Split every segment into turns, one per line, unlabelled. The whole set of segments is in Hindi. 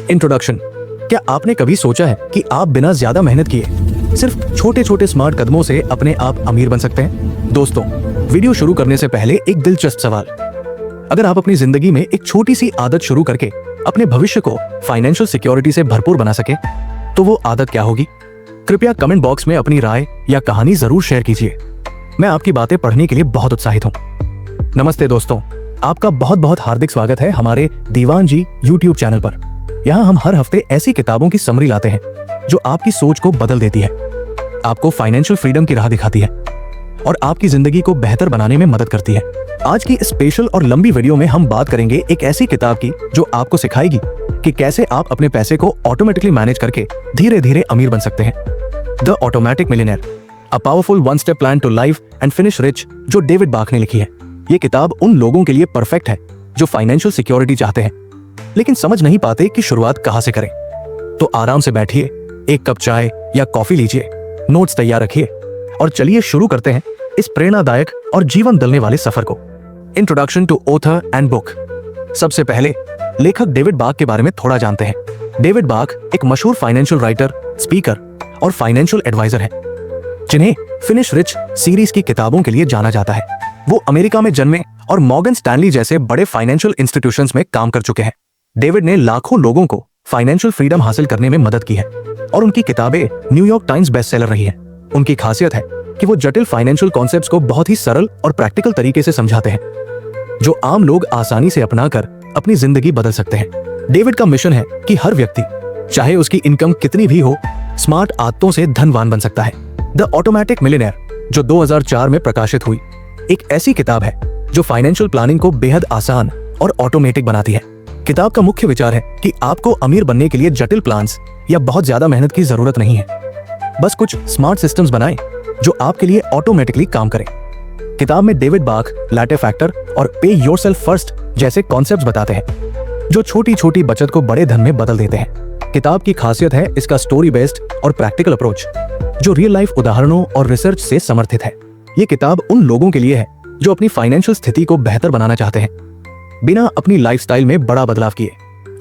इंट्रोडक्शन। क्या आपने कभी सोचा है कि आप बिना ज्यादा मेहनत किए सिर्फ छोटे छोटे स्मार्ट कदमों से अपने आप अमीर बन सकते हैं? दोस्तों, वीडियो शुरू करने से पहले एक दिलचस्प सवाल। अगर आप अपनी जिंदगी में एक छोटी सी आदत शुरू करके अपने भविष्य को फाइनेंशियल सिक्योरिटी से भरपूर बना सके, तो वो आदत क्या होगी? कृपया कमेंट बॉक्स में अपनी राय या कहानी जरूर शेयर कीजिए। मैं आपकी बातें पढ़ने के लिए बहुत उत्साहित हूँ। नमस्ते दोस्तों, आपका बहुत बहुत हार्दिक स्वागत है हमारे दीवान जी यूट्यूब चैनल पर। यहाँ हम हर हफ्ते ऐसी किताबों की समरी लाते हैं जो आपकी सोच को बदल देती है, आपको फाइनेंशियल फ्रीडम की राह दिखाती है और आपकी जिंदगी को बेहतर बनाने में मदद करती है। आज की स्पेशल और लंबी वीडियो में हम बात करेंगे एक ऐसी किताब की जो आपको सिखाएगी कि कैसे आप अपने पैसे को ऑटोमेटिकली मैनेज करके धीरे धीरे अमीर बन सकते हैं। The automatic millionaire, a powerful one step plan to life and finish rich, जो डेविड बाक ने लिखी है। ये किताब उन लोगों के लिए परफेक्ट है जो फाइनेंशियल सिक्योरिटी चाहते हैं लेकिन समझ नहीं पाते कि शुरुआत कहां से करें। तो आराम से बैठिए, एक कप चाय या कॉफी लीजिए, नोट्स तैयार रखिए और चलिए शुरू करते हैं इस प्रेरणादायक और जीवन बदलने वाले सफर को। Introduction to author and book. सबसे पहले लेखक डेविड बाक के बारे में थोड़ा जानते हैं। डेविड बाक एक मशहूर फाइनेंशियल राइटर, स्पीकर और फाइनेंशियल एडवाइजर है, जिन्हें फिनिश रिच सीरीज की किताबों के लिए जाना जाता है। वो अमेरिका में जन्मे और मॉर्गन स्टैनली जैसे बड़े फाइनेंशियल इंस्टीट्यूशंस में काम कर चुके हैं। डेविड ने लाखों लोगों को फाइनेंशियल फ्रीडम हासिल करने में मदद की है और उनकी किताबें न्यूयॉर्क टाइम्स बेस्टसेलर रही हैं। उनकी खासियत है कि वो जटिल फाइनेंशियल कॉन्सेप्ट्स को बहुत ही सरल और प्रैक्टिकल तरीके से समझाते हैं, जो आम लोग आसानी से अपनाकर अपनी जिंदगी बदल सकते हैं। डेविड का मिशन है कि हर व्यक्ति, चाहे उसकी इनकम कितनी भी हो, स्मार्ट आदतों से धनवान बन सकता है। द ऑटोमेटिक मिलियनेयर, जो 2004 में प्रकाशित हुई, एक ऐसी किताब है जो फाइनेंशियल प्लानिंग को बेहद आसान और ऑटोमेटिक बनाती है। किताब का मुख्य विचार है कि आपको अमीर बनने के लिए जटिल प्लान्स या बहुत ज्यादा मेहनत की जरूरत नहीं है। बस कुछ स्मार्ट सिस्टम्स बनाएं जो आपके लिए ऑटोमेटिकली काम करें। किताब में डेविड बाक लैटे फैक्टर और पे योरसेल्फ फर्स्ट जैसे कॉन्सेप्ट्स बताते हैं, जो छोटी छोटी बचत को बड़े धन में बदल देते हैं। किताब की खासियत है इसका स्टोरी बेस्ड और प्रैक्टिकल अप्रोच, जो रियल लाइफ उदाहरणों और रिसर्च से समर्थित है। ये किताब उन लोगों के लिए है जो अपनी फाइनेंशियल स्थिति को बेहतर बनाना चाहते हैं बिना अपनी लाइफस्टाइल में बड़ा बदलाव किए।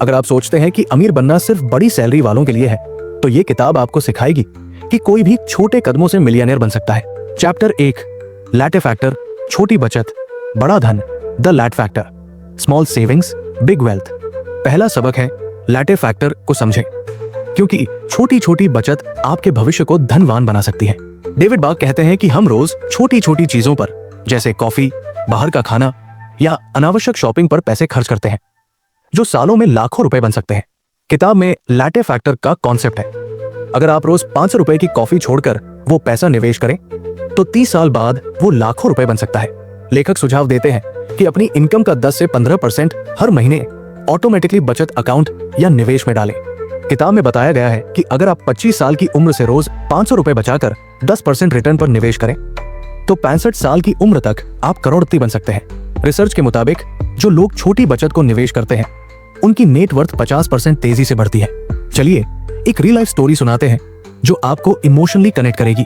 अगर आप सोचते हैं कि अमीर बनना सिर्फ बड़ी सैलरी वालों के लिए है, तो ये किताब आपको सिखाएगी कि कोई भी छोटे कदमों से मिलियनेयर बन सकता है। चैप्टर 1, लैटे फैक्टर, छोटी बचत बड़ा धन, the latte factor, small savings big wealth. पहला सबक है लैटे फैक्टर को समझें, क्योंकि छोटी छोटी बचत आपके भविष्य को धनवान बना सकती है। डेविड बाक कहते हैं कि हम रोज छोटी छोटी चीजों पर, जैसे कॉफी, बाहर का खाना या अनावश्यक शॉपिंग पर पैसे खर्च करते हैं, जो सालों में लाखों रुपए बन सकते हैं। किताब में लैटे फैक्टर का कॉन्सेप्ट है, अगर आप रोज 500 रुपए की कॉफी छोड़कर वो पैसा निवेश करें, तो 30 साल बाद वो लाखों रुपए बन सकता है। लेखक सुझाव देते हैं कि अपनी इनकम का 10 से 15% हर महीने ऑटोमेटिकली बचत अकाउंट या निवेश में डालें। किताब में बताया गया है कि अगर आप 25 साल की उम्र से रोज 500 रुपए बचाकर 10% रिटर्न पर निवेश करें, तो 65 साल की उम्र तक आप करोड़पति बन सकते हैं। रिसर्च के मुताबिक जो लोग छोटी बचत को निवेश करते हैं, उनकी नेटवर्थ 50% तेजी से बढ़ती है। चलिए एक रियल लाइफ स्टोरी सुनाते हैं जो आपको इमोशनली कनेक्ट करेगी।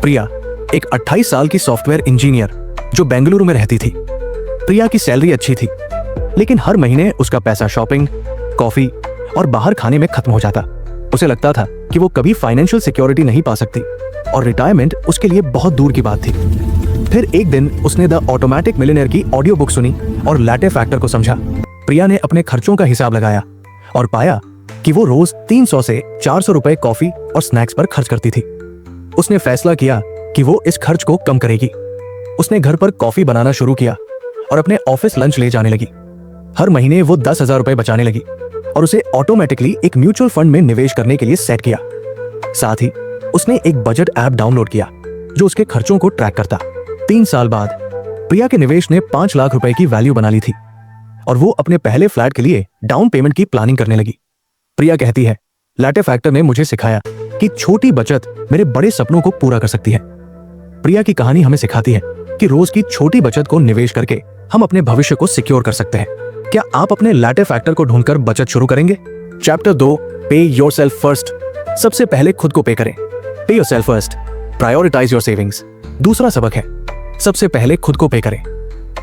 प्रिया एक 28 साल की सॉफ्टवेयर इंजीनियर जो बेंगलुरु में रहती थी। प्रिया की सैलरी अच्छी थी, लेकिन हर महीने उसका पैसा शॉपिंग, कॉफी और बाहर खाने में खत्म हो जाता। उसे लगता था कि वो कभी फाइनेंशियल सिक्योरिटी नहीं पा सकती और रिटायरमेंट उसके लिए बहुत दूर की बात थी। फिर एक दिन उसने द ऑटोमेटिक मिलियनेयर की ऑडियो बुक सुनी और लैटे फैक्टर को समझा। प्रिया ने अपने खर्चों का हिसाब लगाया और पाया कि वो रोज 300 से 400 रुपए कॉफी और स्नैक्स पर खर्च करती थी। उसने फैसला किया कि वो इस खर्च को कम करेगी। उसने घर पर कॉफी बनाना शुरू किया और अपने ऑफिस लंच ले जाने लगी। हर महीने वो 10,000 रुपए बचाने लगी और उसे ऑटोमेटिकली एक म्यूचुअल फंड में निवेश करने के लिए सेट किया। साथ ही उसने एक बजट ऐप डाउनलोड किया जो उसके खर्चों को ट्रैक करता। 3 साल बाद प्रिया के निवेश ने 5 लाख रुपए की वैल्यू बना ली थी और वो अपने पहले फ्लैट के लिए डाउन पेमेंट की प्लानिंग करने लगी। प्रिया कहती है, लैटे फैक्टर ने मुझे सिखाया कि छोटी बचत मेरे बड़े सपनों को पूरा कर सकती है। प्रिया की कहानी हमें सिखाती है कि रोज की छोटी बचत को निवेश करके हम अपने भविष्य को सिक्योर कर सकते हैं। क्या आप अपने लैटे फैक्टर को ढूंढकर बचत शुरू करेंगे? चैप्टर 2, पे योरसेल्फ फर्स्ट। सबसे पहले खुद को पे करें। Pay yourself first, prioritise your savings. दूसरा सबक है, सबसे पहले खुद को पे करें,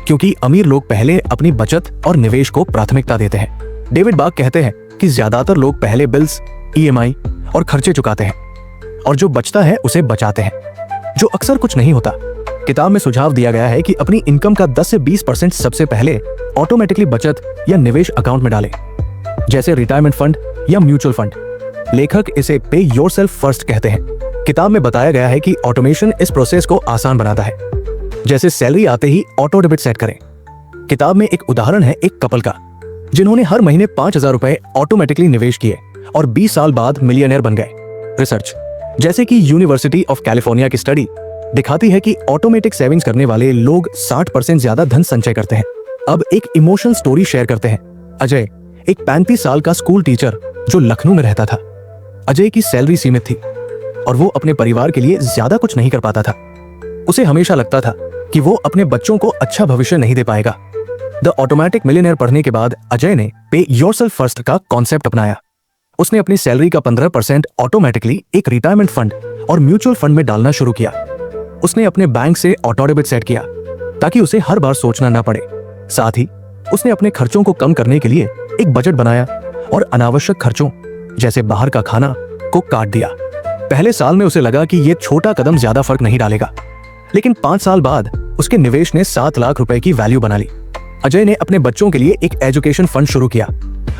क्योंकि अमीर लोग पहले अपनी बचत और निवेश को प्राथमिकता देते हैं। डेविड बाक कहते हैं कि कि ज्यादातर लोग पहले बिल्स, ईएमआई और खर्चे चुकाते हैं और जो बचता है उसे बचाते हैं, जो अक्सर कुछ नहीं होता। किताब में सुझाव दिया गया है कि अपनी इनकम का 10 से 20% सबसे पहले ऑटोमेटिकली बचत या निवेश अकाउंट में डालें, जैसे रिटायरमेंट फंड या म्यूचुअल फंड। लेखक इसे पे योरसेल्फ फर्स्ट कहते हैं। किताब में बताया गया है कि ऑटोमेशन इस प्रोसेस को आसान बनाता है, जैसे सैलरी आते ही ऑटो डेबिट सेट करें। किताब में एक उदाहरण है एक कपल का, जिन्होंने हर महीने 5,000 रुपए ऑटोमेटिकली निवेश किए और 20 साल बाद मिलियनेयर बन गए। रिसर्च जैसे कि यूनिवर्सिटी ऑफ कैलिफोर्निया की स्टडी दिखाती है कि ऑटोमेटिक सेविंग्स करने वाले लोग 60% ज्यादा धन संचय करते हैं। अब एक इमोशनल स्टोरी शेयर करते हैं। अजय एक 35 साल का स्कूल टीचर जो लखनऊ में रहता था। अजय की सैलरी सीमित थी और वो अपने परिवार के लिए ज्यादा कुछ नहीं कर पाता था। उसे हमेशा लगता था कि वो अपने बच्चों को अच्छा भविष्य नहीं दे पाएगा। द ऑटोमेटिक मिलियनेयर पढ़ने के बाद अजय ने पे योरसेल्फ फर्स्ट का कॉन्सेप्ट अपनाया। उसने अपनी सैलरी का 15% ऑटोमेटिकली एक रिटायरमेंट फंड और म्यूचुअल फंड में डालना शुरू किया। उसने अपने बैंक से ऑटो डेबिट सेट किया ताकि उसे हर बार सोचना ना पड़े। साथ ही उसने अपने खर्चों को कम करने के लिए एक बजट बनाया और अनावश्यक खर्चों जैसे बाहर का खाना को काट दिया। पहले साल में उसे लगा कि यह छोटा कदम ज्यादा फर्क नहीं डालेगा, लेकिन 5 साल बाद उसके निवेश ने 7 लाख रुपए की वैल्यू बना ली। अजय ने अपने बच्चों के लिए एक एजुकेशन फंड शुरू किया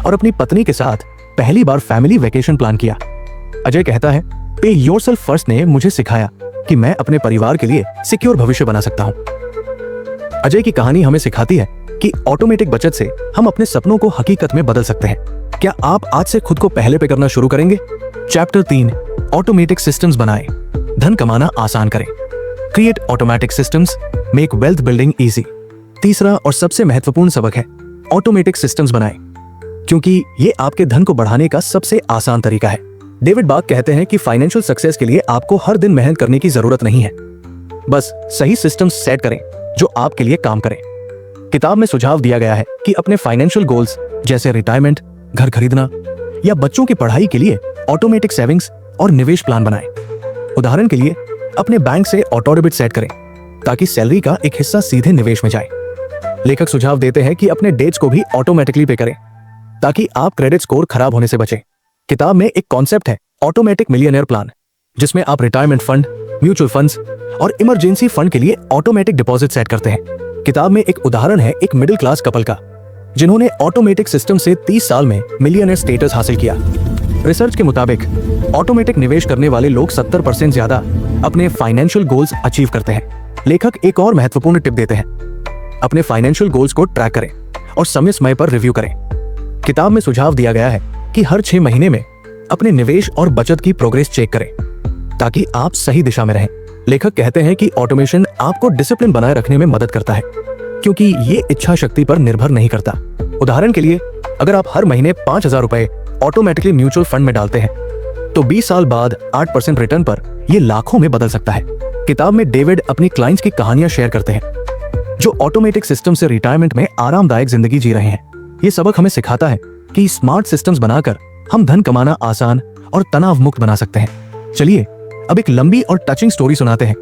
और अपनी पत्नी के साथ पहली बार फैमिली वेकेशन प्लान किया। अजय कहता है, पे योरसेल्फ फर्स्ट ने मुझे सिखाया कि मैं अपने परिवार के लिए सिक्योर भविष्य बना सकता हूं। अजय की कहानी हमें सिखाती है कि ऑटोमेटिक बचत से हम अपने सपनों को हकीकत में बदल सकते हैं। क्या आप आज से खुद को पहले पे करना शुरू करेंगे? चैप्टर 3, ऑटोमेटिक सिस्टम्स बनाएं, धन कमाना आसान करें। Create automatic systems, make wealth building easy. तीसरा और सबसे महत्वपूर्ण सबक है, ऑटोमेटिक सिस्टम्स बनाएं, क्योंकि ये आपके धन को बढ़ाने का सबसे आसान तरीका है। डेविड बाक कहते हैं कि फाइनेंशियल सक्सेस के लिए आपको हर दिन मेहनत करने की जरूरत नहीं है, बस सही सिस्टम्स सेट करें जो आपके लिए काम करें। किताब में सुझाव दिया गया है कि अपने फाइनेंशियल गोल्स जैसे रिटायरमेंट, घर खरीदना या बच्चों की पढ़ाई के लिए ऑटोमेटिक सेविंग्स और निवेश प्लान बनाएं। उदाहरण के लिए अपने बैंक से ऑटो डेबिट सेट करें ताकि सैलरी का एक हिस्सा सीधे निवेश में जाए। लेखक सुझाव देते हैं कि अपने डेट्स को भी ऑटोमेटिकली पे करें ताकि आप क्रेडिट स्कोर खराब होने से बचें। किताब में एक कॉन्सेप्ट है ऑटोमेटिक मिलियनेयर प्लान, जिसमें आप रिटायरमेंट फंड, म्यूचुअल फंड्स और इमरजेंसी फंड के लिए ऑटोमेटिक डिपॉजिट सेट करते हैं। किताब में एक उदाहरण है एक मिडिल क्लास कपल का, जिन्होंने ऑटोमेटिक सिस्टम से 30 साल में मिलियनेयर स्टेटस हासिल किया। रिसर्च के मुताबिक ऑटोमेटिक निवेश करने वाले लोग 70% ज्यादा अपने फाइनेंशियल गोल्स अचीव करते हैं। लेखक एक और महत्वपूर्ण टिप देते हैं, अपने फाइनेंशियल गोल्स को ट्रैक करें और समय समय पर रिव्यू करें। किताब में सुझाव दिया गया है कि हर 6 महीने में अपने निवेश और बचत की प्रोग्रेस चेक करें ताकि आप सही दिशा में रहें। लेखक कहते हैं कि ऑटोमेशन आपको डिसिप्लिन बनाए रखने में मदद करता है, क्योंकि ये इच्छा शक्ति पर निर्भर नहीं करता। उदाहरण के लिए, अगर आप हर महीने 5,000 रुपए ऑटोमेटिकली म्यूचुअल फंड में डालते हैं तो 20 साल बाद 8% रिटर्न पर यह लाखों में बदल सकता है। किताब में डेविड अपनी क्लाइंट्स की कहानियां शेयर करते हैं जो ऑटोमेटिक सिस्टम से रिटायरमेंट में आरामदायक जिंदगी जी रहे हैं। ये सबक हमें सिखाता है कि स्मार्ट सिस्टम्स बनाकर हम धन कमाना आसान और तनाव मुक्त बना सकते हैं। चलिए अब एक लंबी और टचिंग स्टोरी सुनाते हैं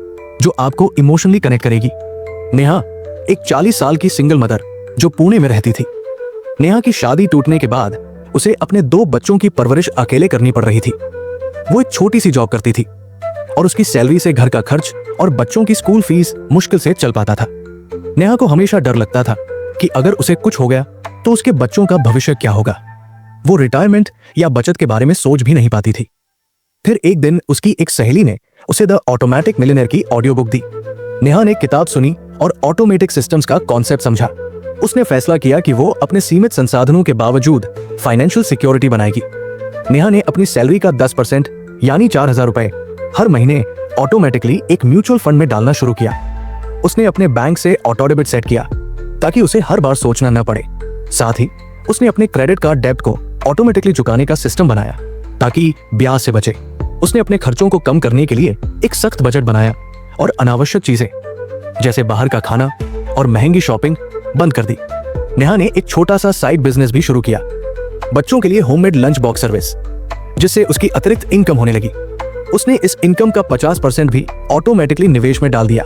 जो आपको इमोशनली कनेक्ट करेगी। नेहा एक 40 साल की सिंगल मदर जो पुणे में रहती थी। नेहा की शादी टूटने के बाद उसे अपने 2 बच्चों की परवरिश अकेले करनी पड़ रही थी। वो एक छोटी सी जॉब करती थी और उसकी सैलरी से घर का खर्च और बच्चों की स्कूल फीस मुश्किल से चल पाता था। नेहा को हमेशा डर लगता था कि अगर उसे कुछ हो गया तो उसके बच्चों का भविष्य क्या होगा। वो रिटायरमेंट या बचत के बारे में सोच भी नहीं पाती थी। फिर एक दिन उसकी एक सहेली ने उसे द ऑटोमेटिक मिलियनेयर की ऑडियो बुक दी। नेहा ने किताब सुनी और ऑटोमेटिक सिस्टम्स का कॉन्सेप्ट समझा। उसने फैसला किया कि वो अपने सीमित संसाधनों के बावजूद फाइनेंशियल सिक्योरिटी बनाएगी। नेहा ने अपनी सैलरी का 10% यानी 4,000 रुपए हर महीने ऑटोमेटिकली एक म्यूचुअल फंड में डालना शुरू किया। उसने अपने बैंक से ऑटो डेबिट सेट किया ताकि उसे हर बार सोचना न पड़े। साथ ही उसने अपने क्रेडिट कार्ड डेब्ट को ऑटोमेटिकली चुकाने का सिस्टम बनाया ताकि ब्याज से बचे। उसने अपने खर्चों को कम करने के लिए एक सख्त बजट बनाया और अनावश्यक चीजें जैसे बाहर का खाना और महंगी शॉपिंग बंद कर दी। नेहा ने एक छोटा सा साइड बिजनेस भी शुरू किया, बच्चों के लिए होममेड लंच बॉक्स सर्विस, जिससे उसकी अतिरिक्त इनकम होने लगी। उसने इस इनकम का 50% भी ऑटोमेटिकली निवेश में डाल दिया।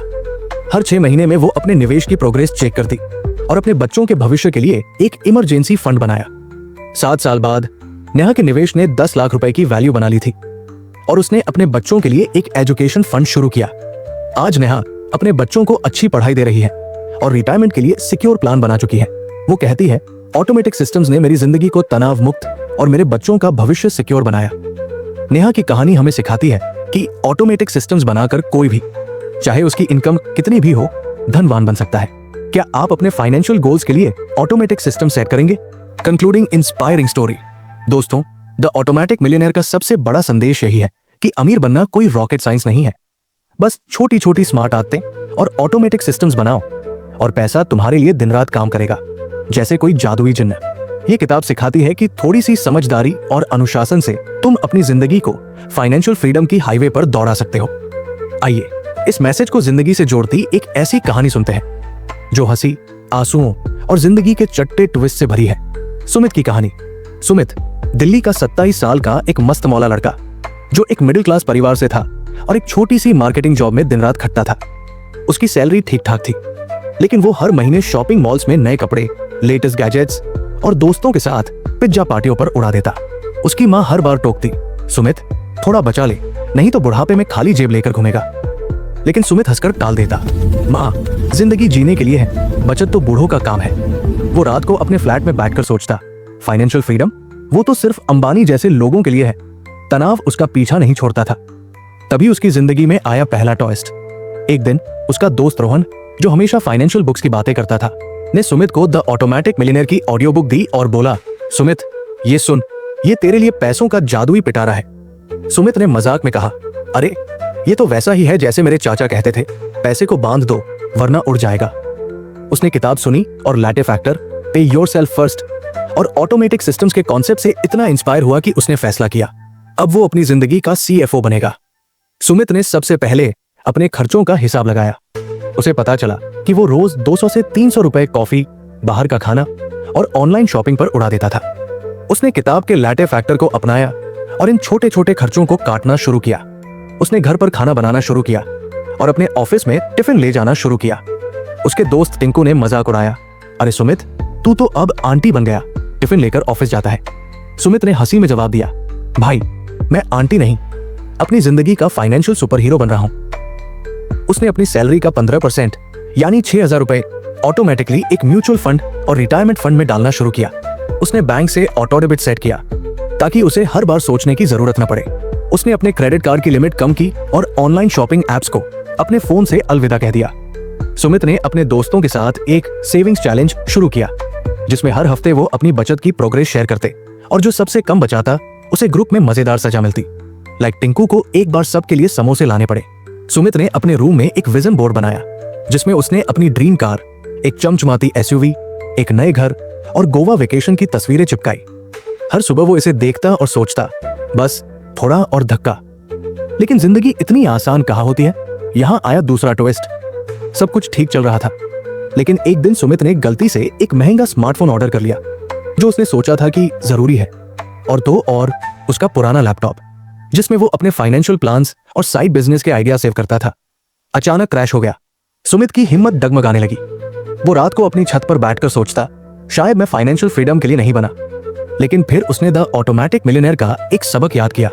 हर 6 महीने में वो अपने निवेश की प्रोग्रेस चेक करती और अपने बच्चों के भविष्य के लिए एक इमरजेंसी फंड बनाया। 7 साल बाद नेहा के निवेश ने 10 लाख रुपए की वैल्यू बना ली थी और उसने अपने बच्चों के लिए एक एजुकेशन फंड शुरू किया। आज नेहा अपने बच्चों को अच्छी पढ़ाई दे रही है और रिटायरमेंट के लिए सिक्योर प्लान बना चुकी है। वो कहती है, ऑटोमेटिक सिस्टम्स ने मेरी जिंदगी को तनाव मुक्त और मेरे बच्चों का भविष्य सिक्योर बनाया। नेहा की कहानी हमें सिखाती है कि ऑटोमेटिक सिस्टम्स बनाकर कोई भी, चाहे उसकी इनकम कितनी भी हो, धनवान बन सकता है। क्या आप अपने फाइनेंशियल गोल्स के लिए ऑटोमेटिक सिस्टम सेट करेंगे? Concluding inspiring story. दोस्तों, द ऑटोमेटिक मिलियनेयर का सबसे बड़ा संदेश यही है कि अमीर बनना कोई रॉकेट साइंस नहीं है। बस छोटी छोटी स्मार्ट आदतें और ऑटोमेटिक सिस्टम्स बनाओ और पैसा तुम्हारे लिए दिन रात काम करेगा जैसे कोई जादुई जिन्न। ये किताब सिखाती है कि थोड़ी सी समझदारी और अनुशासन से तुम अपनी जिंदगी को फाइनेंशियल फ्रीडम की हाईवे पर दौड़ा सकते हो। आइए इस मैसेज को जिंदगी से जोड़ती एक ऐसी कहानी सुनते हैं जो हंसी, आंसुओं और जिंदगी के चट्टे ट्विस्ट से भरी है। सुमित की कहानी। सुमित दिल्ली का 27 साल का एक मस्त मौला लड़का जो एक मिडिल क्लास परिवार से था और एक छोटी सी मार्केटिंग जॉब में दिन रात खटता था। उसकी सैलरी ठीक ठाक थी, लेकिन वो हर महीने शॉपिंग मॉल्स में नए कपड़े, लेटेस्ट गैजेट्स और दोस्तों के साथ पिज्जा पार्टियों पर उड़ा देता। उसकी माँ हर बार टोकती, सुमित थोड़ा बचा ले, नहीं तो बुढ़ापे में खाली जेब लेकर घूमेगा। लेकिन सुमित हंसकर टाल देता, माँ जिंदगी जीने के लिए है, बचत तो बूढ़ों का काम है। वो रात को अपने फ्लैट में बैठकर सोचता, फाइनेंशियल फ्रीडम वो तो सिर्फ अंबानी जैसे लोगों के लिए है। तनाव उसका पीछा नहीं छोड़ता था। तभी उसकी जिंदगी में आया पहला ट्विस्ट। एक दिन उसका दोस्त रोहन, जो हमेशा फाइनेंशियल बुक्स की बातें करता था, ने सुमित को द ऑटोमेटिक मिलियनेयर की ऑडियो बुक दी और बोला, सुमित ये सुन, ये तेरे लिए पैसों का जादुई पिटारा है। सुमित ने मजाक में कहा, अरे ये तो वैसा ही है जैसे मेरे चाचा कहते थे, पैसे को बांध दो वरना उड़ जाएगा। उसने किताब सुनी और लैटे फैक्टर, पे योरसेल्फ फर्स्ट और ऑटोमेटिक सिस्टम्स के कॉन्सेप्ट से इतना इंस्पायर हुआ कि उसने फैसला किया अब वो अपनी जिंदगी का CFO बनेगा। सुमित ने सबसे पहले अपने खर्चों का हिसाब लगाया। उसे पता चला कि वो रोज 200 से 300 रुपए कॉफी, बाहर का खाना और ऑनलाइन शॉपिंग पर उड़ा देता था। उसने किताब के लैटे फैक्टर को अपनाया और इन छोटे छोटे खर्चों को काटना शुरू किया। उसने घर पर खाना बनाना शुरू किया और अपने ऑफिस में टिफिन ले जाना शुरू किया। उसके दोस्त टिंकू ने मजाक उड़ाया, अरे सुमित तू तो अब आंटी बन गया, टिफिन लेकर ऑफिस जाता है। सुमित ने हंसी में जवाब दिया, भाई मैं आंटी नहीं, अपनी जिंदगी का फाइनेंशियल सुपर हीरो बन रहा हूं। उसने अपनी सैलरी का 15% यानी 6,000 रुपए ऑटोमेटिकली एक म्यूचुअल फंड और रिटायरमेंट फंड में डालना शुरू किया। उसने बैंक से ऑटो डेबिट सेट किया ताकि उसे हर बार सोचने की जरूरत न पड़े। उसने अपने क्रेडिट कार्ड की लिमिट कम की और ऑनलाइन शॉपिंग एप्स को अपने फोन से अलविदा कह दिया। सुमित ने अपने दोस्तों के साथ एक सेविंग्स चैलेंज शुरू किया जिसमें हर हफ्ते वो अपनी बचत की प्रोग्रेस शेयर करते और जो सबसे कम बचाता उसे ग्रुप में मजेदार सजा मिलती। लाइक टिंकू को एक बार सबके लिए समोसे लाने पड़े। सुमित ने अपने रूम में एक विजन बोर्ड बनाया जिसमें उसने अपनी ड्रीम कार, एक चमचमाती SUV, एक नए घर और गोवा वेकेशन की तस्वीरें चिपकाई। हर सुबह वो इसे देखता और सोचता, बस थोड़ा और धक्का। लेकिन जिंदगी इतनी आसान कहाँ होती है। यहाँ आया दूसरा ट्विस्ट। सब कुछ ठीक चल रहा था, लेकिन एक दिन सुमित ने गलती से एक महंगा स्मार्टफोन ऑर्डर कर लिया जो उसने सोचा था कि जरूरी है, और उसका पुराना लैपटॉप जिसमें वो अपने फाइनेंशियल प्लान्स और साइड बिजनेस के आइडिया सेव करता था, अचानक क्रैश हो गया। सुमित की हिम्मत डगमगाने लगी। वो रात को अपनी छत पर बैठकर सोचता, शायद मैं फाइनेंशियल फ्रीडम के लिए नहीं बना। लेकिन फिर उसने द ऑटोमेटिक मिलियनेयर का एक सबक याद किया,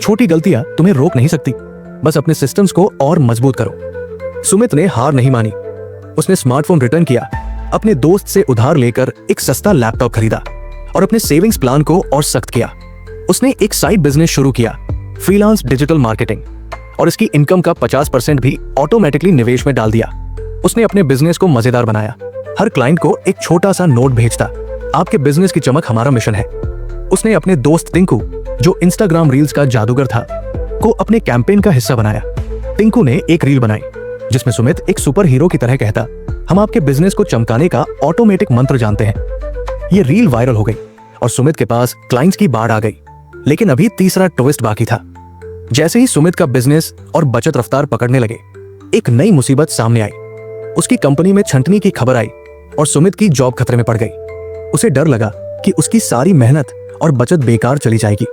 छोटी गलतियां तुम्हें रोक नहीं सकती, बस अपने सिस्टम्स को और मजबूत करो। सुमित ने हार नहीं मानी। उसने स्मार्टफोन रिटर्न किया, अपने दोस्त से उधार लेकर एक सस्ता लैपटॉप खरीदा और अपने सेविंग्स प्लान को और सख्त किया। उसने एक साइड बिजनेस शुरू किया, फ्रीलांस डिजिटल मार्केटिंग, और इसकी इनकम का 50% भी ऑटोमेटिकली निवेश में डाल दिया। उसने अपने बिजनेस को मजेदार बनाया, हर क्लाइंट को एक छोटा सा नोट भेजता, आपके बिजनेस की चमक हमारा मिशन है। उसने अपने दोस्त टिंकू, जो इंस्टाग्राम रील्स का जादूगर था, को अपने कैंपेन का हिस्सा बनाया। टिंकू ने एक रील बनाई जिसमें सुमित एक सुपर हीरो की तरह कहता, हम आपके बिजनेस को चमकाने का ऑटोमेटिक मंत्र जानते हैं। ये रील वायरल हो गई और सुमित के पास क्लाइंट्स की बाढ़ आ गई। लेकिन अभी तीसरा ट्विस्ट बाकी था। जैसे ही सुमित का बिजनेस और बचत रफ्तार पकड़ने लगे, एक नई मुसीबत सामने आई। उसकी कंपनी में छंटनी की खबर आई और सुमित की जॉब खतरे में पड़ गई। उसे डर लगा कि उसकी सारी मेहनत और बचत बेकार चली जाएगी।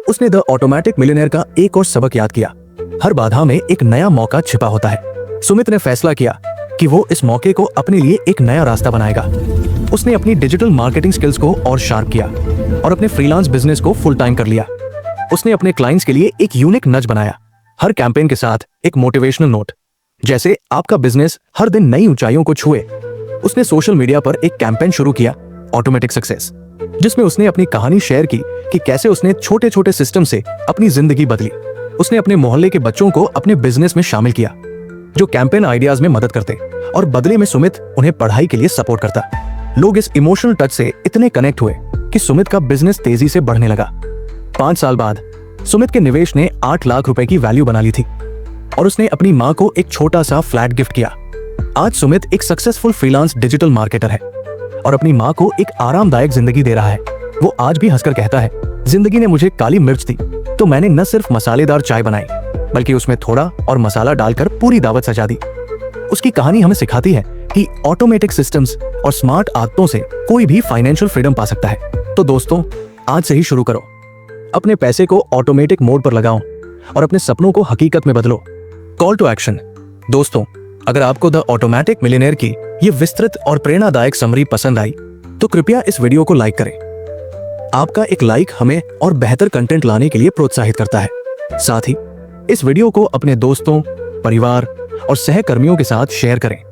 उसने द ऑटोमेटिक मिलियनेयर का एक और सबक याद किया, हर बाधा में एक नया मौका छिपा होता है। सुमित ने फैसला किया कि वो इस मौके को अपने लिए एक नया रास्ता बनाएगा। उसने अपनी डिजिटल मार्केटिंग स्किल्स को और शार्प किया और अपने फ्रीलांस बिजनेस को फुल टाइम कर लिया। उसने अपने क्लाइंट्स के लिए एक यूनिक नज बनाया, हर कैंपेन के साथ एक मोटिवेशनल नोट, जैसे आपका बिजनेस हर दिन नई ऊंचाइयों को छुए। उसने सोशल मीडिया पर एक कैंपेन शुरू किया, ऑटोमेटिक सक्सेस, जिसमें उसने अपनी कहानी शेयर की कि कैसे उसने छोटे छोटे सिस्टम से अपनी जिंदगी बदली। उसने अपने मोहल्ले के बच्चों को अपने बिजनेस में शामिल किया, जो कैंपेन आइडियाज में मदद करते, और बदले में सुमित उन्हें पढ़ाई के लिए सपोर्ट करता। लोग इस इमोशनल टच से इतने कनेक्ट हुए कि सुमित का बिजनेस तेजी से बढ़ने लगा। 5 साल बाद सुमित के निवेश ने 8 लाख रुपए की वैल्यू बना ली थी और उसने अपनी मां को एक छोटा सा फ्लैट गिफ्ट किया। आज सुमित एक सक्सेसफुल फ्रीलांस डिजिटल मार्केटर है और अपनी मां को एक आरामदायक जिंदगी दे रहा है। वो आज भी हंसकर कहता है, जिंदगी ने मुझे काली मिर्च दी तो मैंने न सिर्फ मसालेदार चाय बनाई, बल्कि उसमें थोड़ा और मसाला डालकर पूरी दावत सजा दी। उसकी कहानी हमें सिखाती है कि ऑटोमेटिक सिस्टम्स और स्मार्ट आदतों से कोई भी फाइनेंशियल फ्रीडम पा सकता है। तो दोस्तों, आज से ही शुरू करो, अपने पैसे को ऑटोमेटिक मोड पर लगाओ और अपने सपनों को हकीकत में बदलो। Call to action. दोस्तों, अगर आपको द ऑटोमेटिक मिलियनेयर की ये विस्तृत और प्रेरणादायक समरी पसंद आई तो कृपया इस वीडियो को लाइक करें। आपका एक लाइक हमें और बेहतर कंटेंट लाने के लिए प्रोत्साहित करता है। साथ ही इस वीडियो को अपने दोस्तों, परिवार और सहकर्मियों के साथ शेयर करें,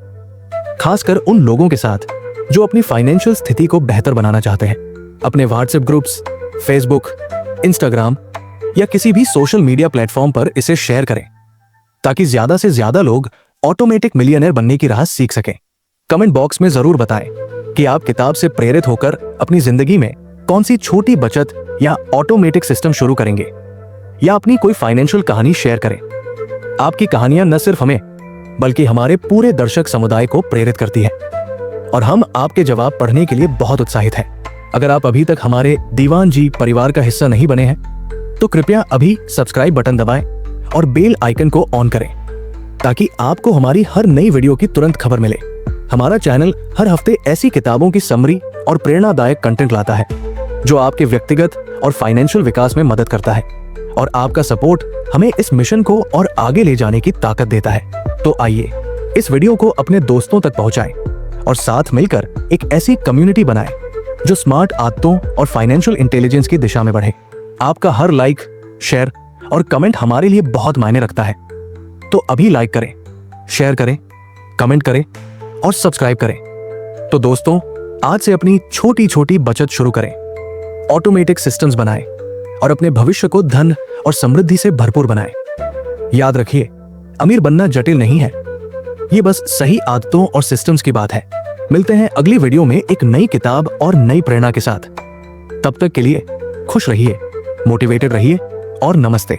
खासकर उन लोगों के साथ जो अपनी फाइनेंशियल स्थिति को बेहतर बनाना चाहते हैं। अपने व्हाट्सएप ग्रुप्स, फेसबुक, इंस्टाग्राम या किसी भी सोशल मीडिया प्लेटफॉर्म पर इसे शेयर करें ताकि ज्यादा से ज्यादा लोग ऑटोमेटिक मिलियनेयर बनने की राह सीख सकें। कमेंट बॉक्स में जरूर बताएं कि आप किताब से प्रेरित होकर अपनी जिंदगी में कौन सी छोटी बचत या ऑटोमेटिक सिस्टम शुरू करेंगे, या अपनी कोई फाइनेंशियल कहानी शेयर करें। आपकी कहानियां न सिर्फ हमें बल्कि हमारे पूरे दर्शक समुदाय को प्रेरित करती है और हम आपके जवाब पढ़ने के लिए बहुत उत्साहित हैं। अगर आप अभी तक हमारे दीवान जी परिवार का हिस्सा नहीं बने हैं तो कृपया अभी सब्सक्राइब बटन दबाएं और बेल आइकन को ऑन करें ताकि आपको हमारी हर नई वीडियो की तुरंत खबर मिले। हमारा चैनल हर हफ्ते ऐसी किताबों की समरी और प्रेरणादायक कंटेंट लाता है जो आपके व्यक्तिगत और फाइनेंशियल विकास में मदद करता है, और आपका सपोर्ट हमें इस मिशन को और आगे ले जाने की ताकत देता है। तो आइए इस वीडियो को अपने दोस्तों तक पहुंचाएं और साथ मिलकर एक ऐसी कम्युनिटी बनाएं जो स्मार्ट आदतों और फाइनेंशियल इंटेलिजेंस की दिशा में बढ़े। आपका हर लाइक, शेयर और कमेंट हमारे लिए बहुत मायने रखता है। तो अभी लाइक करें, शेयर करें, कमेंट करें और सब्सक्राइब करें। तो दोस्तों, आज से अपनी छोटी छोटी बचत शुरू करें, ऑटोमेटिक सिस्टम्स बनाएं और अपने भविष्य को धन और समृद्धि से भरपूर बनाएं। याद रखिए, अमीर बनना जटिल नहीं है, ये बस सही आदतों और सिस्टम्स की बात है। मिलते हैं अगली वीडियो में एक नई किताब और नई प्रेरणा के साथ। तब तक के लिए खुश रहिए, मोटिवेटेड रहिए और नमस्ते।